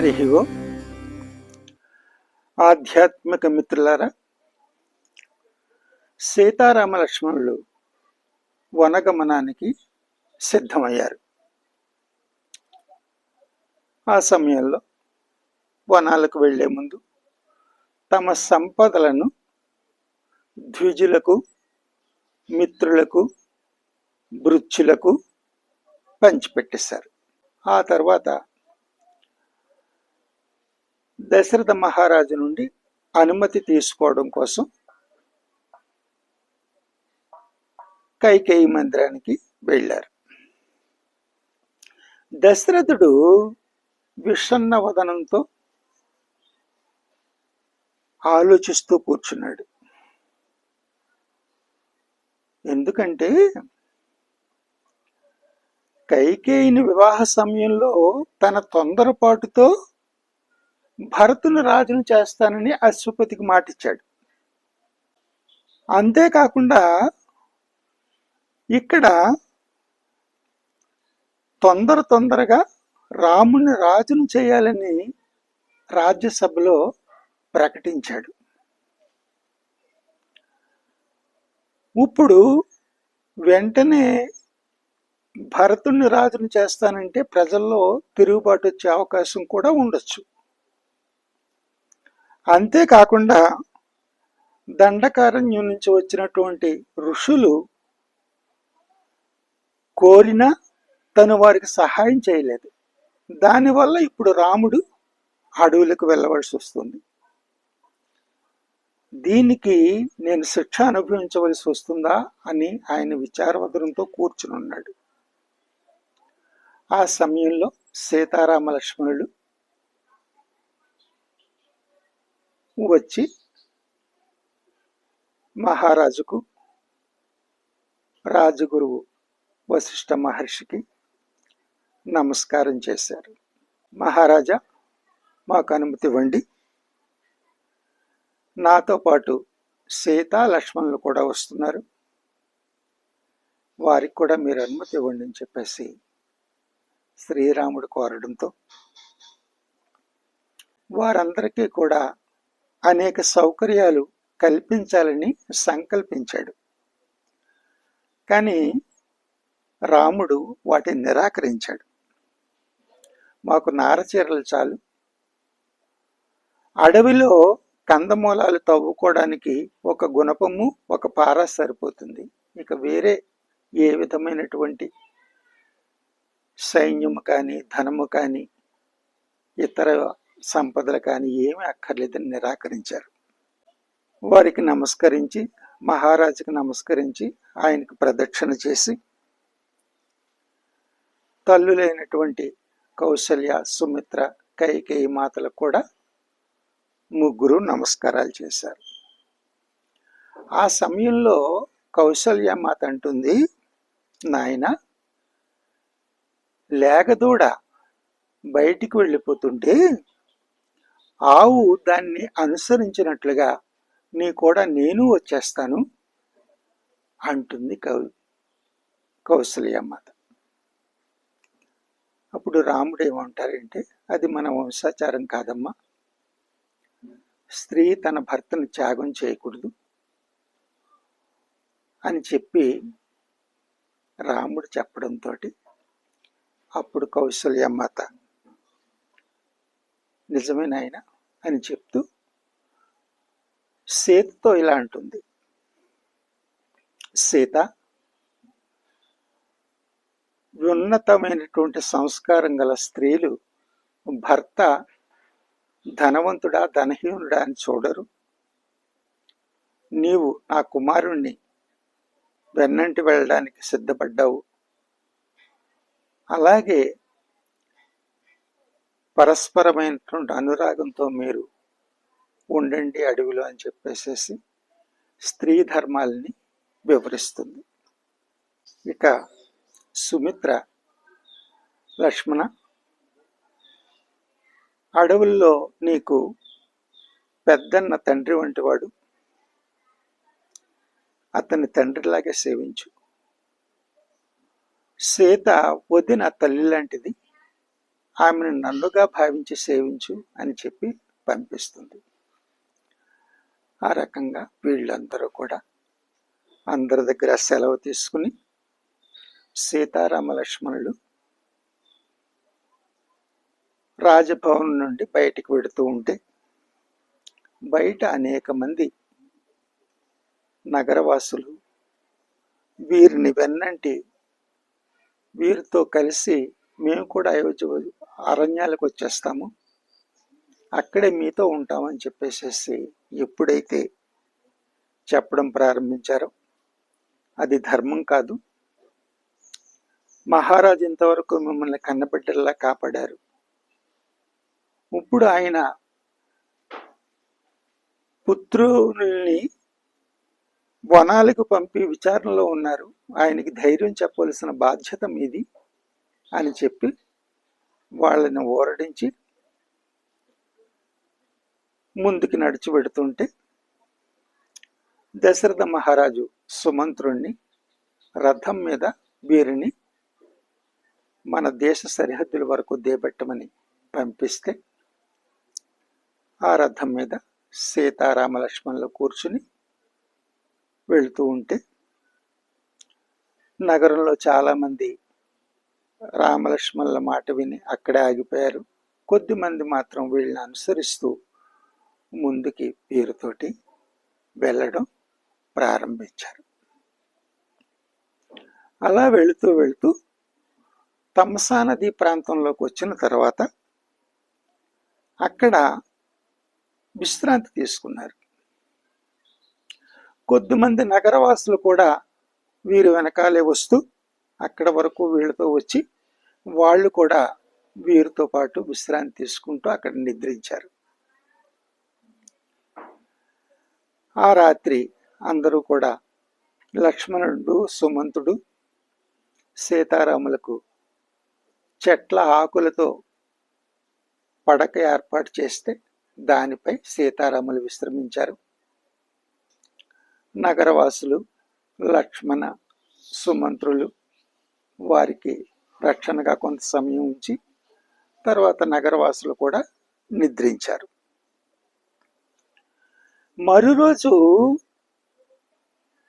హరి ఓం. ఆధ్యాత్మిక మిత్రులారా, సీతారామ లక్ష్మణులు వనగమనానికి సిద్ధమయ్యారు. ఆ సమయంలో వనాలకు వెళ్లే ముందు తమ సంపదలను ద్విజులకు, మిత్రులకు, భృత్యులకు పంచిపెట్టేశారు. ఆ తర్వాత దశరథ మహారాజు నుండి అనుమతి తీసుకోవడం కోసం కైకేయి మందిరానికి వెళ్ళారు. దశరథుడు విషన్న వదనంతో ఆలోచిస్తూ కూర్చున్నాడు. ఎందుకంటే కైకేయిని వివాహ సమయంలో తన తొందరపాటుతో భరతుని రాజును చేస్తానని అశ్వపతికి మాటిచ్చాడు. అంతేకాకుండా ఇక్కడ తొందరగా రాముని రాజును చేయాలని రాజ్యసభలో ప్రకటించాడు. ఇప్పుడు వెంటనే భరతుని రాజును చేస్తానంటే ప్రజల్లో తిరుగుబాటు వచ్చే అవకాశం కూడా ఉండొచ్చు. అంతేకాకుండా దండకారణ్యం నుంచి వచ్చినటువంటి ఋషులు కోరినా తను వారికి సహాయం చేయలేదు. దానివల్ల ఇప్పుడు రాముడు అడవులకు వెళ్ళవలసి వస్తుంది. దీనికి నేను శిక్ష అనుభవించవలసి వస్తుందా అని ఆయన విచారవదనంతో కూర్చుని ఉన్నాడు. ఆ సమయంలో సీతారామ లక్ష్మణులు వచ్చి మహారాజుకు, రాజగురువు వశిష్ఠ మహర్షికి నమస్కారం చేశారు. మహారాజా, మాకు అనుమతి ఇవ్వండి. నాతో పాటు సీతా లక్ష్మణులు కూడా వస్తున్నారు. వారికి కూడా మీరు అనుమతి ఇవ్వండి అని చెప్పేసి శ్రీరాముడు కోరడంతో వారందరికీ కూడా అనేక సౌకర్యాలు కల్పించాలని సంకల్పించాడు. కానీ రాముడు వాటిని నిరాకరించాడు. మాకు నారచీరలు చాలు, అడవిలో కందమూలాలు తవ్వుకోవడానికి ఒక గుణపము, ఒక పార సరిపోతుంది. ఇక వేరే ఏ విధమైనటువంటి సైన్యము కానీ, ధనము కానీ, ఇతర సంపదలు కానీ ఏమీ అక్కర్లేదని నిరాకరించారు. వారికి నమస్కరించి, మహారాజుకి నమస్కరించి ఆయనకు ప్రదక్షిణ చేసి తల్లులైనటువంటి కౌసల్య, సుమిత్ర, కైకేయి మాతలకు కూడా ముగ్గురు నమస్కారాలు చేశారు. ఆ సమయంలో కౌసల్య మాత అంటుంది, నాయన, లేగదూడ బయటికి వెళ్ళిపోతుంటే ఆవు దాన్ని అనుసరించినట్లుగా నేను వచ్చేస్తాను అంటుంది కౌసల్యమాత. అప్పుడు రాముడు ఏమంటారంటే, అది మన వంశాచారం కాదమ్మా, స్త్రీ తన భర్తను త్యాగం చేయకూడదు అని చెప్పి రాముడు చెప్పడంతో అప్పుడు కౌసల్యమాత నిజమే నాయన అని చెప్తూ సీతతో ఇలా అంటుంది, సీత, ఉన్నతమైనటువంటి సంస్కారం గల స్త్రీలు భర్త ధనవంతుడా ధనహీనుడా అని చూడరు. నీవు నా కుమారుణ్ణి వెన్నంటి వెళ్ళడానికి సిద్ధపడ్డావు. అలాగే పరస్పరమైనటువంటి అనురాగంతో మీరు ఉండండి అడవిలో అని చెప్పేసేసి స్త్రీ ధర్మాలని వివరిస్తుంది. ఇక సుమిత్ర, లక్ష్మణ, అడవుల్లో నీకు పెద్దన్న తండ్రి వంటి వాడు, అతని తండ్రిలాగే సేవించు. సీత వదిన తల్లి లాంటిది, ఆమెను నన్నుగా భావించి సేవించు అని చెప్పి పంపిస్తుంది. ఆ రకంగా వీళ్ళందరూ కూడా అందరి దగ్గర సెలవు తీసుకుని సీతారామ లక్ష్మణులు రాజభవనం నుండి బయటికి వెడుతూ ఉంటే బయట అనేక మంది నగరవాసులు వీరిని వెన్నంటి వీరితో కలిసి మేము కూడా అయోధ్య అరణ్యాలకు వచ్చేస్తాము, అక్కడే మీతో ఉంటామని చెప్పేసేసి ఎప్పుడైతే చెప్పడం ప్రారంభించారో అది ధర్మం కాదు, మహారాజు ఇంతవరకు మిమ్మల్ని కన్నబిడ్డల్లా కాపాడారు, ఇప్పుడు ఆయన పుత్రుల్ని వనాలకు పంపి విచారణలో ఉన్నారు, ఆయనకి ధైర్యం చెప్పవలసిన బాధ్యత మీది అని చెప్పి వాళ్ళని ఓరడించి ముందుకి నడిచి పెడుతుంటే దశరథ మహారాజు సుమంత్రుణ్ణి రథం మీద వీరిని మన దేశ సరిహద్దుల వరకు దేబెట్టమని పంపిస్తే ఆ రథం మీద సీతారామ లక్ష్మణులు కూర్చుని వెళుతూ ఉంటే నగరంలో చాలామంది రామలక్ష్మణుల మాట విని అక్కడే ఆగిపోయారు. కొద్దిమంది మాత్రం వీళ్ళని అనుసరిస్తూ ముందుకి వీరితోటి వెళ్ళడం ప్రారంభించారు. అలా వెళుతూ వెళుతూ తమసా నది ప్రాంతంలోకి వచ్చిన తర్వాత అక్కడ విశ్రాంతి తీసుకున్నారు. కొద్దిమంది నగరవాసులు కూడా వీరు వెనకాలే వస్తూ అక్కడ వరకు వీళ్ళతో వచ్చి వాళ్ళు కూడా వీరితో పాటు విశ్రాంతి తీసుకుంటూ అక్కడ నిద్రించారు. ఆ రాత్రి అందరూ కూడా లక్ష్మణుడు, సుమంతుడు సీతారాములకు చెట్ల ఆకులతో పడక ఏర్పాటు చేస్తే దానిపై సీతారాములు విశ్రమించారు. నగరవాసులు లక్ష్మణ సుమంత్రులు వారికి రక్షణగా కొంత సమయం ఉంచి తర్వాత నగరవాసులు కూడా నిద్రించారు. మరురోజు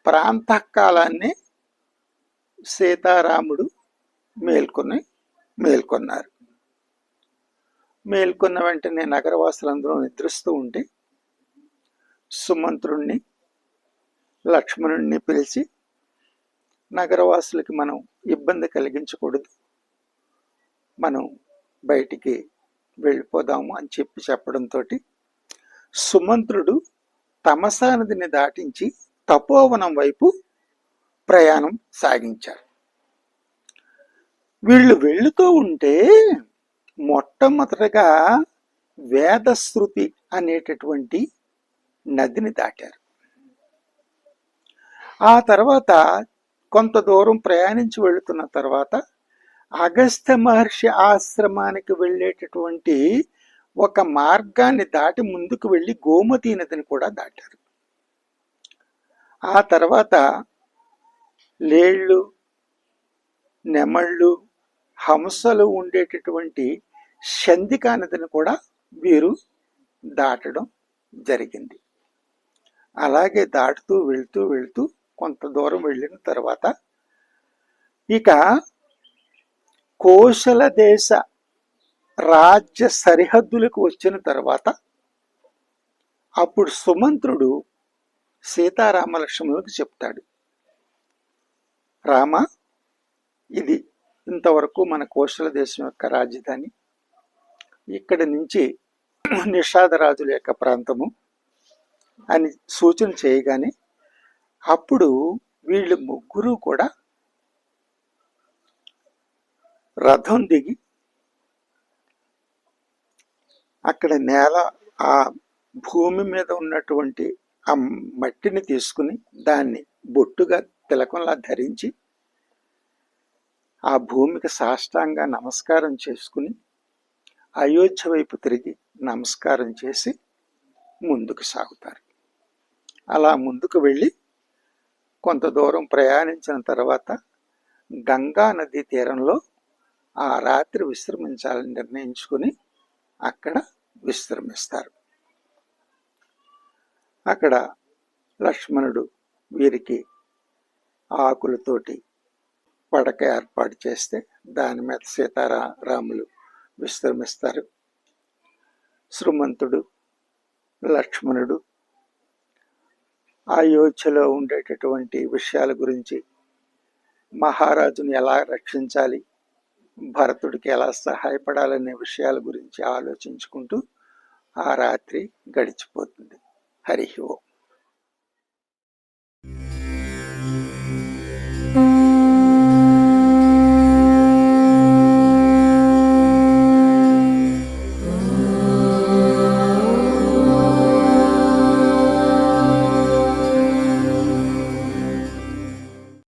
ప్రాంతకాలాన్ని సీతారాముడు మేల్కొన్నారు. మేల్కొన్న వెంటనే నగరవాసులందరూ నిద్రిస్తూ ఉంటే సుమంత్రుణ్ణి లక్ష్మణుణ్ణి పిలిచి నగరవాసులకి మనం ఇబ్బంది కలిగించకూడదు, మనం బయటికి వెళ్ళిపోదాము అని చెప్పడంతో సుమంత్రుడు తమసా నదిని దాటించి తపోవనం వైపు ప్రయాణం సాగించారు. వీళ్ళు వెళుతూ ఉంటే మొట్టమొదటగా వేదశ్రుతి అనేటటువంటి నదిని దాటారు. ఆ తర్వాత కొంత దూరం ప్రయాణించి వెళుతున్న తర్వాత అగస్త్య మహర్షి ఆశ్రమానికి వెళ్ళేటటువంటి ఒక మార్గాన్ని దాటి ముందుకు వెళ్ళి గోమతీ నదిని కూడా దాటారు. ఆ తర్వాత లేళ్ళు, నెమళ్ళు, హంసలు ఉండేటటువంటి చందికా నదిని కూడా వీరు దాటడం జరిగింది. అలాగే దాటుతూ వెళుతూ వెళుతూ కొంత దూరం వెళ్ళిన తర్వాత ఇక కోశల దేశ రాజ్య సరిహద్దులకు వచ్చిన తర్వాత అప్పుడు సుమంత్రుడు సీతారామ లక్ష్మణులకు చెప్తాడు, రామ, ఇది ఇంతవరకు మన కోశల దేశం యొక్క రాజధాని, ఇక్కడి నుంచి నిషాదరాజుల యొక్క ప్రాంతము అని సూచన చేయగానే అప్పుడు వీళ్ళు ముగ్గురు కూడా రథం దిగి అక్కడ నేల ఆ భూమి మీద ఉన్నటువంటి ఆ మట్టిని తీసుకుని దాన్ని బొట్టుగా తిలకంలా ధరించి ఆ భూమికి సాష్టాంగా నమస్కారం చేసుకుని అయోధ్య వైపు తిరిగి నమస్కారం చేసి ముందుకు సాగుతారు. అలా ముందుకు వెళ్ళి కొంత దూరం ప్రయాణించిన తర్వాత గంగా నదీ తీరంలో ఆ రాత్రి విశ్రమించాలని నిర్ణయించుకుని అక్కడ విశ్రమిస్తారు. అక్కడ లక్ష్మణుడు వీరికి ఆకులతోటి పడక ఏర్పాటు చేస్తే దాని మీద సీతారాములు విశ్రమిస్తారు. సుమంతుడు, లక్ష్మణుడు అయోధ్యలో ఉండేటటువంటి విషయాల గురించి, మహారాజుని ఎలా రక్షించాలి, భరతుడికి ఎలా సహాయపడాలనే విషయాల గురించి ఆలోచించుకుంటూ ఆ రాత్రి గడిచిపోతుంది. హరి ఓం.